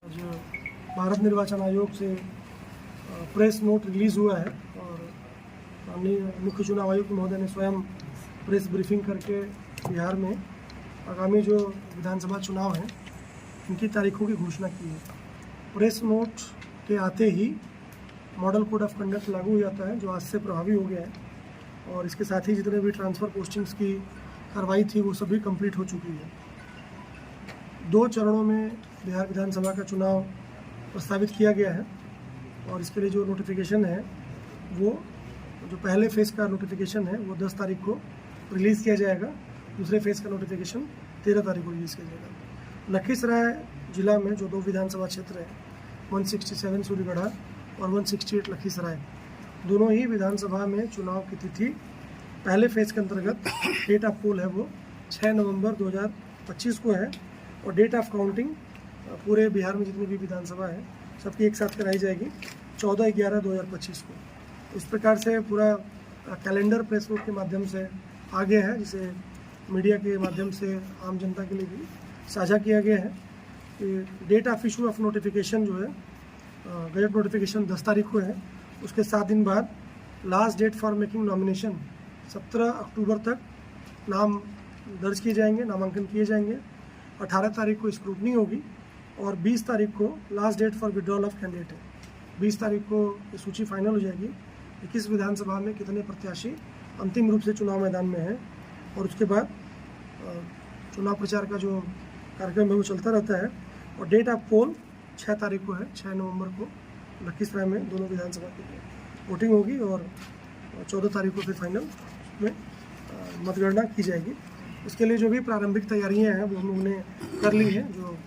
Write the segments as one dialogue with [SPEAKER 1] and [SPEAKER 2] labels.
[SPEAKER 1] आज भारत निर्वाचन आयोग से प्रेस नोट रिलीज़ हुआ है और माननीय मुख्य चुनाव आयुक्त महोदय ने स्वयं प्रेस ब्रीफिंग करके बिहार में आगामी जो विधानसभा चुनाव हैं इनकी तारीखों की घोषणा की है। प्रेस नोट के आते ही मॉडल कोड ऑफ कंडक्ट लागू हो जाता है जो आज से प्रभावी हो गया है और इसके साथ ही जितने भी ट्रांसफ़र पोस्टिंग्स की कार्रवाई थी वो सभी कंप्लीट हो चुकी है। 2 चरणों में बिहार विधानसभा का चुनाव प्रस्तावित किया गया है और इसके लिए जो नोटिफिकेशन है वो जो पहले फेज़ का नोटिफिकेशन है वो 10 तारीख को रिलीज़ किया जाएगा। दूसरे फेज़ का नोटिफिकेशन 13 तारीख को रिलीज़ किया जाएगा। लखीसराय जिला में जो 2 विधानसभा क्षेत्र है 167 सूर्यगढ़ा और 168 लखीसराय, दोनों ही विधानसभा में चुनाव की तिथि पहले फेज़ के अंतर्गत डेट ऑफ पोल है वो 6 नवंबर 2025 को है और डेट ऑफ काउंटिंग पूरे बिहार में जितनी भी विधानसभा है सबकी एक साथ कराई जाएगी 14/11/2025 को। इस प्रकार से पूरा कैलेंडर प्रेस नोट के माध्यम से आगे है, जिसे मीडिया के माध्यम से आम जनता के लिए भी साझा किया गया है कि date of issue of notification जो है गजट नोटिफिकेशन 10 तारीख को है। उसके 7 दिन बाद last date for making nomination 17 अक्टूबर तक नाम दर्ज किए जाएंगे, नामांकन किए जाएंगे। 18 तारीख को स्क्रूटनी होगी और 20 तारीख को last date for withdrawal of candidate है। 20 तारीख को ये सूची फाइनल हो जाएगी कि किस विधानसभा में कितने प्रत्याशी अंतिम रूप से चुनाव मैदान में हैं और उसके बाद चुनाव प्रचार का जो कार्यक्रम है वो चलता रहता है और डेट ऑफ पोल 6 तारीख को है। 6 नवंबर को लखीसराय में दोनों विधानसभा के लिए वोटिंग होगी और 14 तारीख को फिर फाइनल में मतगणना की जाएगी। इसके लिए जो भी प्रारंभिक तैयारियां हैं वो हम लोगों ने कर ली है। जो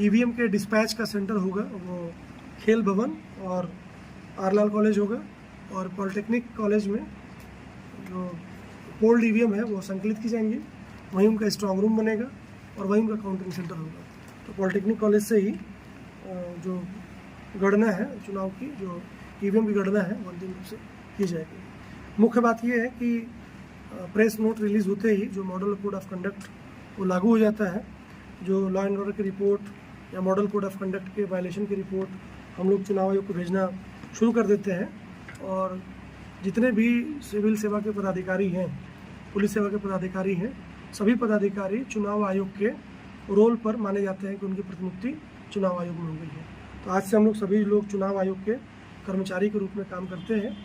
[SPEAKER 1] ईवीएम के डिस्पैच का सेंटर होगा वो खेल भवन और आरलाल कॉलेज होगा और पॉलिटेक्निक कॉलेज में जो पोल्ड ईवीएम है वो संकलित की जाएंगी, वहीं उनका स्ट्रांग रूम बनेगा और वहीं उनका काउंटिंग सेंटर होगा। तो पॉलिटेक्निक कॉलेज से ही जो गणना है चुनाव की, जो ईवीएम की गणना है वो अंतिम रूप से की जाएगी। मुख्य बात यह है कि प्रेस नोट रिलीज़ होते ही जो मॉडल कोड ऑफ कंडक्ट वो लागू हो जाता है। जो लॉ एंड ऑर्डर की रिपोर्ट या मॉडल कोड ऑफ कंडक्ट के वायलेशन की रिपोर्ट हम लोग चुनाव आयोग को भेजना शुरू कर देते हैं और जितने भी सिविल सेवा के पदाधिकारी हैं, पुलिस सेवा के पदाधिकारी हैं, सभी पदाधिकारी चुनाव आयोग के रोल पर माने जाते हैं कि उनकी प्रतिनियुक्ति चुनाव आयोग में हो गई है। तो आज से हम लोग सभी लोग चुनाव आयोग के कर्मचारी के रूप में काम करते हैं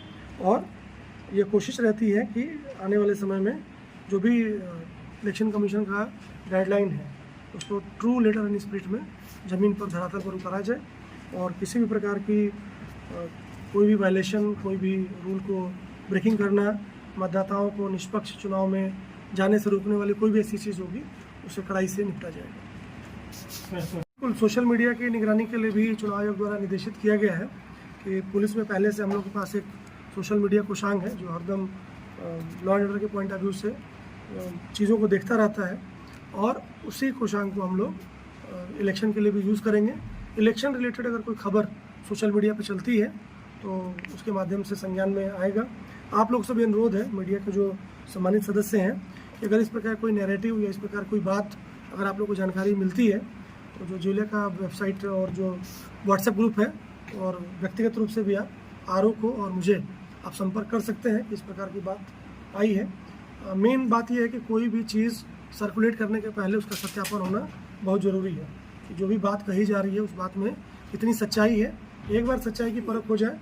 [SPEAKER 1] और ये कोशिश रहती है कि आने वाले समय में जो भी इलेक्शन कमीशन का गाइडलाइन है उसको ट्रू लेटर एंड स्पिरिट में ज़मीन पर धरातल पर उतारा जाए और किसी भी प्रकार की कोई भी वायलेशन, कोई भी रूल को ब्रेकिंग करना, मतदाताओं को निष्पक्ष चुनाव में जाने से रोकने वाली कोई भी ऐसी चीज़ होगी उसे कड़ाई से निपटा जाएगा। बिल्कुल सोशल मीडिया की निगरानी के लिए भी चुनाव आयोग द्वारा निर्देशित किया गया है कि पुलिस में पहले से हम लोग के पास एक सोशल मीडिया कोषांग है जो हरदम लॉ एंड ऑर्डर के पॉइंट ऑफ व्यू से चीज़ों को देखता रहता है और उसी कोषांग को हम लोग इलेक्शन के लिए भी यूज़ करेंगे। इलेक्शन रिलेटेड अगर कोई खबर सोशल मीडिया पर चलती है तो उसके माध्यम से संज्ञान में आएगा। आप लोग से भी अनुरोध है, मीडिया के जो सम्मानित सदस्य हैं, कि अगर इस प्रकार कोई नैरेटिव या इस प्रकार कोई बात अगर आप लोग को जानकारी मिलती है तो जो जिले का वेबसाइट और जो व्हाट्सएप ग्रुप है और व्यक्तिगत रूप से भी आप आरओ को और मुझे आप संपर्क कर सकते हैं कि इस प्रकार की बात आई है। मेन बात यह है कि कोई भी चीज़ सर्कुलेट करने के पहले उसका सत्यापन होना बहुत ज़रूरी है कि जो भी बात कही जा रही है उस बात में कितनी सच्चाई है। एक बार सच्चाई की परख हो जाए,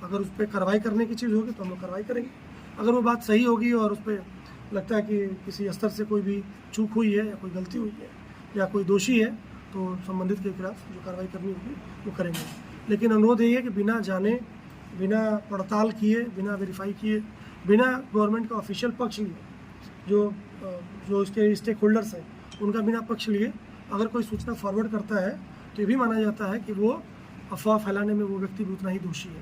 [SPEAKER 1] अगर उस पर कार्रवाई करने की चीज़ होगी तो हम लोग कार्रवाई करेंगे। अगर वो बात सही होगी और उस पर लगता है कि किसी स्तर से कोई भी चूक हुई है या कोई गलती हुई है या कोई दोषी है तो संबंधित के खिलाफ जो कार्रवाई करनी होगी वो करेंगे। लेकिन अनुरोध यही है कि बिना जाने, बिना पड़ताल किए, बिना वेरीफाई किए, बिना गवर्नमेंट का ऑफिशियल पक्ष लिए, जो इसके स्टेक होल्डर्स हैं उनका बिना पक्ष लिए अगर कोई सूचना फॉरवर्ड करता है तो ये भी माना जाता है कि वो अफवाह फैलाने में वो व्यक्ति भी उतना ही दोषी है।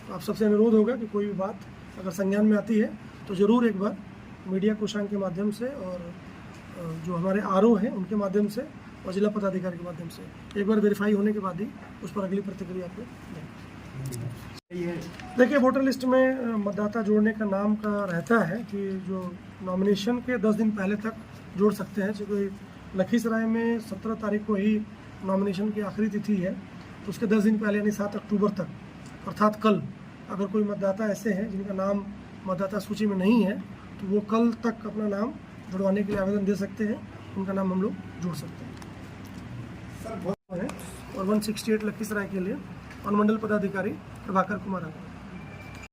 [SPEAKER 1] तो आप सबसे अनुरोध होगा कि कोई भी बात अगर संज्ञान में आती है तो ज़रूर एक बार मीडिया कोषांग के माध्यम से और जो हमारे आरओ हैं उनके माध्यम से और जिला पदाधिकारी के माध्यम से एक बार वेरीफाई होने के बाद ही उस पर अगली प्रतिक्रिया आपको दें। देखिए, वोटर लिस्ट में मतदाता जोड़ने का नाम का रहता है कि जो नॉमिनेशन के 10 दिन पहले तक जोड़ सकते हैं। क्योंकि लखीसराय में 17 तारीख को ही नॉमिनेशन की आखिरी तिथि है, तो उसके 10 दिन पहले यानी 7 अक्टूबर तक अर्थात कल, अगर कोई मतदाता ऐसे हैं जिनका नाम मतदाता सूची में नहीं है तो वो कल तक अपना नाम जुड़वाने के लिए आवेदन दे सकते हैं, उनका नाम हम लोग जोड़ सकते हैं सर। और 168 लखीसराय के लिए अनुमंडल पदाधिकारी प्रभाकर कुमार।